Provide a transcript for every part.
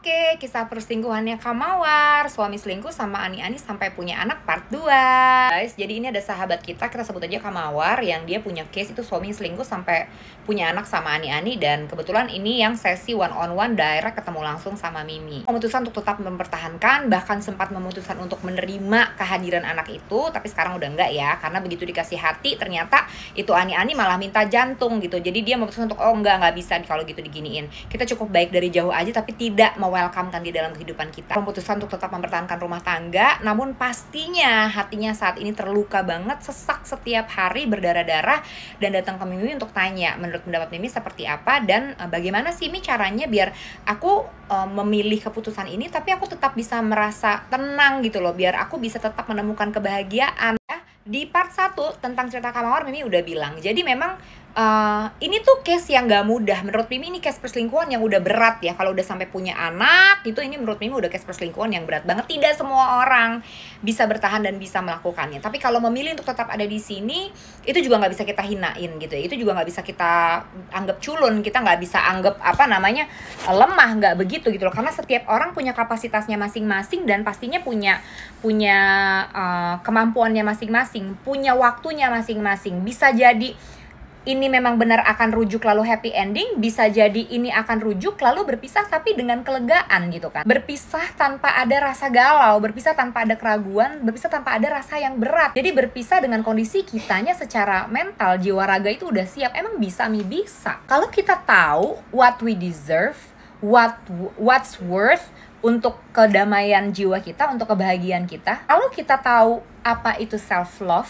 Oke, kisah perselingkuhannya Kamawar, suami selingkuh sama Ani-Ani sampai punya anak part 2. Guys, jadi ini ada sahabat kita sebut aja Kamawar, yang dia punya case itu suami selingkuh sampai punya anak sama Ani-Ani. Dan kebetulan ini yang sesi one on one direct ketemu langsung sama Mimi. Memutuskan untuk tetap mempertahankan, bahkan sempat memutuskan untuk menerima kehadiran anak itu. Tapi sekarang udah enggak ya, karena begitu dikasih hati ternyata itu Ani-Ani malah minta jantung gitu. Jadi dia memutuskan untuk nggak bisa kalau gitu diginiin. Kita cukup baik dari jauh aja, tapi tidak me-welcomekan di dalam kehidupan kita. Memutuskan untuk tetap mempertahankan rumah tangga, namun pastinya hatinya saat ini terluka banget, sesak setiap hari, berdarah-darah, dan datang ke Mimi untuk tanya menurut pendapat Mimi seperti apa, dan bagaimana sih Mi caranya biar aku memilih keputusan ini tapi aku tetap bisa merasa tenang gitu loh, biar aku bisa tetap menemukan kebahagiaan. Di part 1 tentang cerita Kamawar, Mimi udah bilang, jadi memang ini tuh case yang gak mudah. Menurut Mimi ini case perselingkuhan yang udah berat ya. Kalau udah sampai punya anak gitu, ini menurut Mimi udah case perselingkuhan yang berat banget. Tidak semua orang bisa bertahan dan bisa melakukannya. Tapi kalau memilih untuk tetap ada di sini, itu juga gak bisa kita hinain gitu ya. Itu juga gak bisa kita anggap culun. Kita gak bisa anggap lemah, gak begitu gitu loh. Karena setiap orang punya kapasitasnya masing-masing, dan pastinya punya kemampuannya masing-masing, punya waktunya masing-masing. Bisa jadi ini memang benar akan rujuk lalu happy ending, bisa jadi ini akan rujuk lalu berpisah tapi dengan kelegaan gitu kan. Berpisah tanpa ada rasa galau, berpisah tanpa ada keraguan, berpisah tanpa ada rasa yang berat. Jadi berpisah dengan kondisi kitanya secara mental, jiwa raga itu udah siap. Emang bisa Mi? Bisa. Kalau kita tahu what we deserve, what's worth untuk kedamaian jiwa kita, untuk kebahagiaan kita. Kalau kita tahu apa itu self love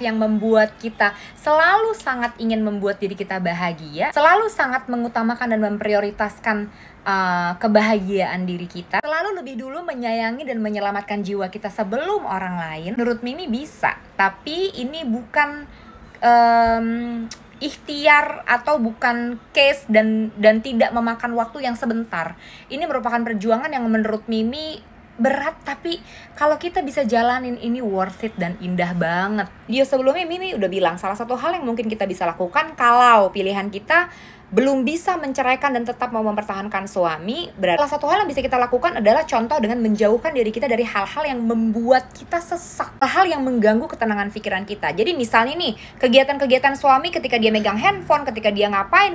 yang membuat kita selalu sangat ingin membuat diri kita bahagia, selalu sangat mengutamakan dan memprioritaskan kebahagiaan diri kita, selalu lebih dulu menyayangi dan menyelamatkan jiwa kita sebelum orang lain. Menurut Mimi bisa, tapi ini bukan ikhtiar atau bukan case dan tidak memakan waktu yang sebentar. Ini merupakan perjuangan yang menurut Mimi berat, tapi kalau kita bisa jalanin ini worth it dan indah banget. Dia sebelumnya Mimi udah bilang salah satu hal yang mungkin kita bisa lakukan kalau pilihan kita belum bisa menceraikan dan tetap mau mempertahankan suami, berarti salah satu hal yang bisa kita lakukan adalah contoh dengan menjauhkan diri kita dari hal-hal yang membuat kita sesak, hal-hal yang mengganggu ketenangan pikiran kita. Jadi misalnya nih, kegiatan-kegiatan suami ketika dia megang handphone, ketika dia ngapain,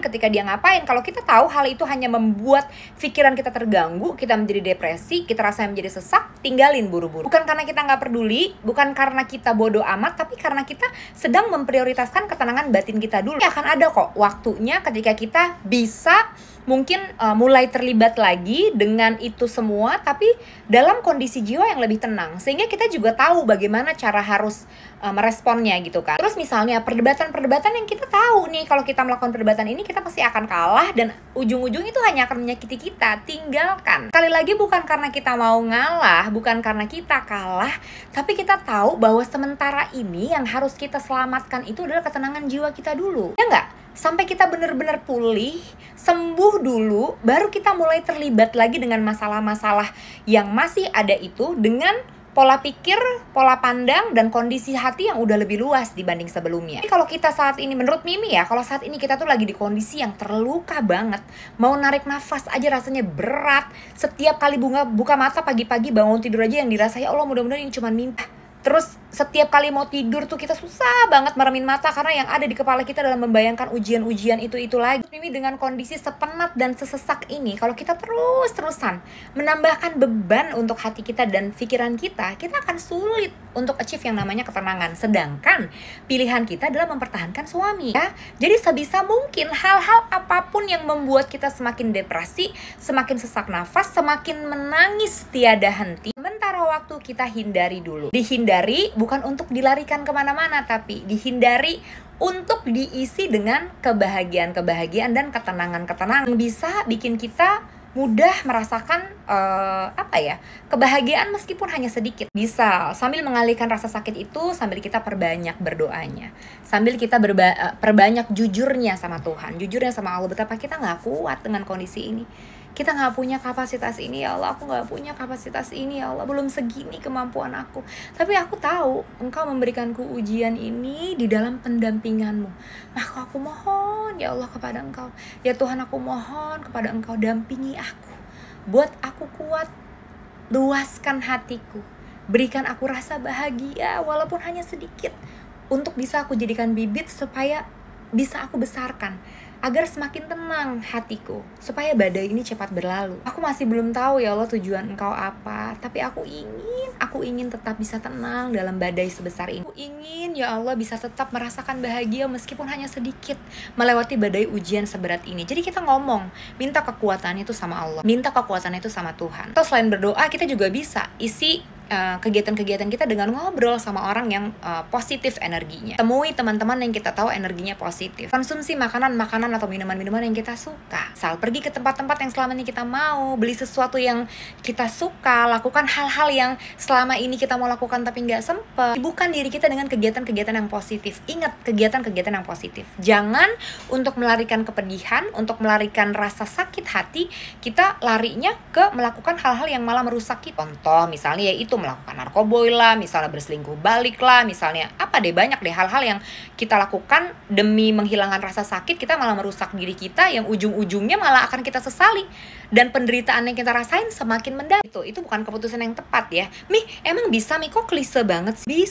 kalau kita tahu hal itu hanya membuat pikiran kita terganggu, kita menjadi depresi, kita rasanya menjadi sesak, tinggalin buru-buru. Bukan karena kita nggak peduli, bukan karena kita bodoh amat, tapi karena kita sedang memprioritaskan ketenangan batin kita dulu. Ya, akan ada kok waktunya ketika kita bisa mungkin mulai terlibat lagi dengan itu semua, tapi dalam kondisi jiwa yang lebih tenang, sehingga kita juga tahu bagaimana cara harus meresponnya gitu kan. Terus misalnya perdebatan yang kita tahu nih, kalau kita melakukan perdebatan ini kita pasti akan kalah dan ujung-ujung itu hanya akan menyakiti kita, tinggalkan. Sekali lagi, bukan karena kita mau ngalah, bukan karena kita kalah, tapi kita tahu bahwa sementara ini yang harus kita selamatkan itu adalah ketenangan jiwa kita dulu, ya nggak? Sampai kita benar-benar pulih, sembuh dulu, baru kita mulai terlibat lagi dengan masalah-masalah yang masih ada itu, dengan pola pikir, pola pandang, dan kondisi hati yang udah lebih luas dibanding sebelumnya. Jadi kalau kita saat ini, menurut Mimi ya, kalau saat ini kita tuh lagi di kondisi yang terluka banget, mau narik nafas aja rasanya berat, setiap kali buka mata pagi-pagi bangun tidur aja yang dirasa, ya Allah mudah-mudahan ini cuma mimpi. Terus setiap kali mau tidur tuh kita susah banget meremin mata, karena yang ada di kepala kita dalam membayangkan ujian-ujian itu lagi. Mimi dengan kondisi sepenat dan sesesak ini, kalau kita terus-terusan menambahkan beban untuk hati kita dan pikiran kita akan sulit untuk achieve yang namanya ketenangan. Sedangkan pilihan kita adalah mempertahankan suami ya. Jadi sebisa mungkin hal-hal apapun yang membuat kita semakin depresi, semakin sesak nafas, semakin menangis tiada henti, sementara waktu kita hindari dulu. Dihindari bukan untuk dilarikan kemana-mana, tapi dihindari untuk diisi dengan kebahagiaan dan ketenangan yang bisa bikin kita mudah merasakan kebahagiaan meskipun hanya sedikit. Bisa sambil mengalihkan rasa sakit itu, sambil kita perbanyak berdoanya, sambil kita perbanyak jujurnya sama Tuhan, jujurnya sama Allah, betapa kita nggak kuat dengan kondisi ini. Kita nggak punya kapasitas ini, ya Allah, aku nggak punya kapasitas ini, ya Allah, belum segini kemampuan aku. Tapi aku tahu Engkau memberikanku ujian ini di dalam pendampinganmu. Maka aku mohon, ya Allah, kepada Engkau. Ya Tuhan, aku mohon kepada Engkau, dampingi aku. buat aku kuat, luaskan hatiku, berikan aku rasa bahagia walaupun hanya sedikit, untuk bisa aku jadikan bibit supaya bisa aku besarkan, agar semakin tenang hatiku, supaya badai ini cepat berlalu. Aku masih belum tahu ya Allah tujuan Engkau apa, tapi aku ingin tetap bisa tenang dalam badai sebesar ini. Aku ingin ya Allah bisa tetap merasakan bahagia meskipun hanya sedikit melewati badai ujian seberat ini. Jadi kita ngomong, minta kekuatan itu sama Allah, minta kekuatan itu sama Tuhan. Atau selain berdoa, kita juga bisa isi kegiatan-kegiatan kita dengan ngobrol sama orang yang positif energinya. Temui teman-teman yang kita tahu energinya positif. Konsumsi makanan-makanan atau minuman-minuman yang kita suka. Misal pergi ke tempat-tempat yang selama ini kita mau, beli sesuatu yang kita suka, lakukan hal-hal yang selama ini kita mau lakukan tapi nggak sempet. Sibukkan diri kita dengan kegiatan-kegiatan yang positif. Ingat, kegiatan-kegiatan yang positif. Jangan untuk melarikan kepedihan, untuk melarikan rasa sakit hati, kita larinya ke melakukan hal-hal yang malah merusak kita. Contoh misalnya yaitu melakukan narkoboy lah, misalnya berselingkuh balik lah, misalnya apa deh, banyak deh hal-hal yang kita lakukan demi menghilangkan rasa sakit, kita malah merusak diri kita yang ujung-ujungnya malah akan kita sesali dan penderitaan yang kita rasain semakin mendalam. Itu bukan keputusan yang tepat ya. Emang bisa kok klise banget sih?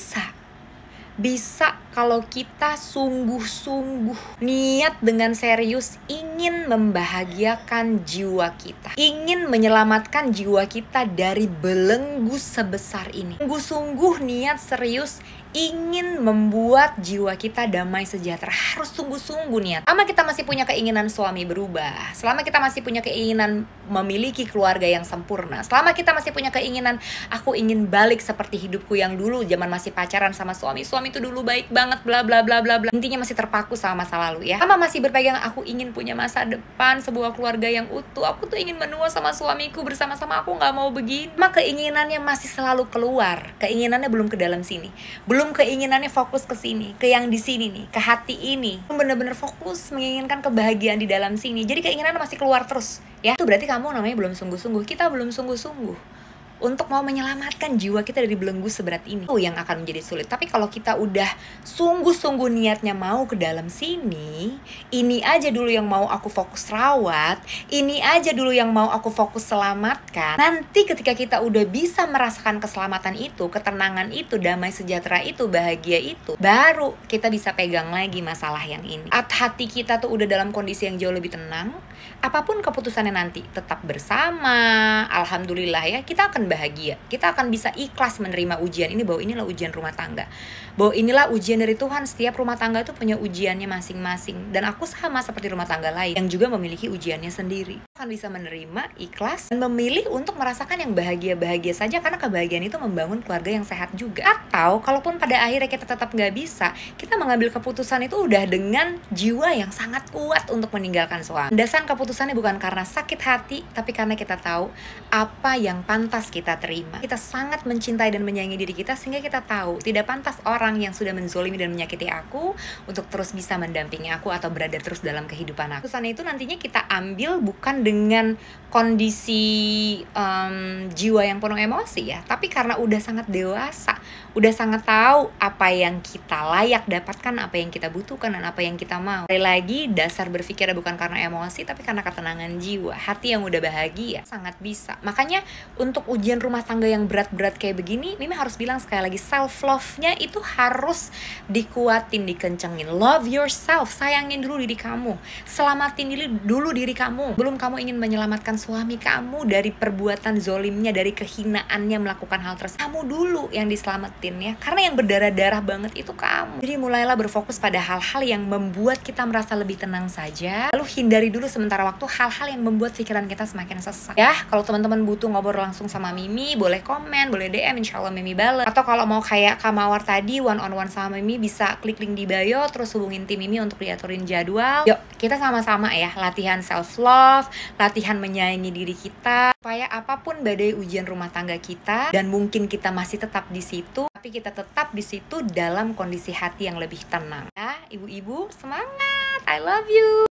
Bisa kalau kita sungguh-sungguh niat dengan serius ingin membahagiakan jiwa kita, ingin menyelamatkan jiwa kita dari belenggu sebesar ini. Sungguh-sungguh niat serius ingin membuat jiwa kita damai sejahtera, harus sungguh-sungguh niat. Selama kita masih punya keinginan suami berubah, selama kita masih punya keinginan memiliki keluarga yang sempurna, selama kita masih punya keinginan aku ingin balik seperti hidupku yang dulu zaman masih pacaran sama suami itu dulu baik banget, bla bla bla bla bla, intinya masih terpaku sama masa lalu ya. Selama masih berpegang aku ingin punya masa depan, sebuah keluarga yang utuh, aku tuh ingin menua sama suamiku bersama-sama, aku nggak mau begini. Maka keinginannya masih selalu keluar, keinginannya belum ke dalam sini, belum keinginannya fokus ke sini, ke yang di sini nih, ke hati ini. Bener-bener fokus menginginkan kebahagiaan di dalam sini. Jadi keinginannya masih keluar terus, ya. Itu berarti kamu namanya belum sungguh-sungguh. Kita belum sungguh-sungguh untuk mau menyelamatkan jiwa kita dari belenggu seberat ini. Itu yang akan menjadi sulit. Tapi kalau kita udah sungguh-sungguh niatnya mau ke dalam sini, ini aja dulu yang mau aku fokus rawat, ini aja dulu yang mau aku fokus selamatkan. Nanti ketika kita udah bisa merasakan keselamatan itu, ketenangan itu, damai sejahtera itu, bahagia itu, baru kita bisa pegang lagi masalah yang ini. Hati kita tuh udah dalam kondisi yang jauh lebih tenang, apapun keputusannya nanti tetap bersama, alhamdulillah ya, kita akan bahagia, kita akan bisa ikhlas menerima ujian ini, bahwa inilah ujian rumah tangga, bahwa inilah ujian dari Tuhan. Setiap rumah tangga itu punya ujiannya masing-masing, dan aku sama seperti rumah tangga lain yang juga memiliki ujiannya sendiri. Akan bisa menerima, ikhlas, dan memilih untuk merasakan yang bahagia-bahagia saja, karena kebahagiaan itu membangun keluarga yang sehat juga. Atau kalaupun pada akhirnya kita tetap nggak bisa, kita mengambil keputusan itu udah dengan jiwa yang sangat kuat untuk meninggalkan suami. Landasan keputusannya bukan karena sakit hati, tapi karena kita tahu apa yang pantas kita terima. Kita sangat mencintai dan menyayangi diri kita, sehingga kita tahu tidak pantas orang yang sudah menzolimi dan menyakiti aku untuk terus bisa mendampingi aku atau berada terus dalam kehidupan aku. Keputusan itu nantinya kita ambil bukan dengan kondisi jiwa yang penuh emosi ya, tapi karena udah sangat dewasa, udah sangat tahu apa yang kita layak dapatkan, apa yang kita butuhkan, dan apa yang kita mau. Sekali lagi, dasar berpikirnya bukan karena emosi, tapi karena ketenangan jiwa, hati yang udah bahagia, sangat bisa. Makanya untuk ujian rumah tangga yang berat-berat kayak begini, Mimi harus bilang sekali lagi, self love-nya itu harus dikuatin, dikencengin. Love yourself, sayangin dulu diri kamu, selamatin dulu diri kamu. Belum kamu ingin menyelamatkan suami kamu dari perbuatan zolimnya, dari kehinaannya melakukan hal tersebut, kamu dulu yang diselamatin ya, karena yang berdarah-darah banget itu kamu. Jadi mulailah berfokus pada hal-hal yang membuat kita merasa lebih tenang saja, lalu hindari dulu sementara waktu hal-hal yang membuat pikiran kita semakin sesak ya. Kalau teman-teman butuh ngobrol langsung sama Mimi, boleh komen, boleh DM, insya Allah Mimi bales. Atau kalau mau kayak Kamawar tadi, one on one sama Mimi, bisa klik link di bio, terus hubungin tim Mimi untuk diaturin jadwal. Yuk kita sama-sama ya, latihan self love, latihan menyayangi diri kita, supaya apapun badai ujian rumah tangga kita, dan mungkin kita masih tetap di situ, tapi kita tetap di situ dalam kondisi hati yang lebih tenang ya. Ibu-ibu semangat, I love you.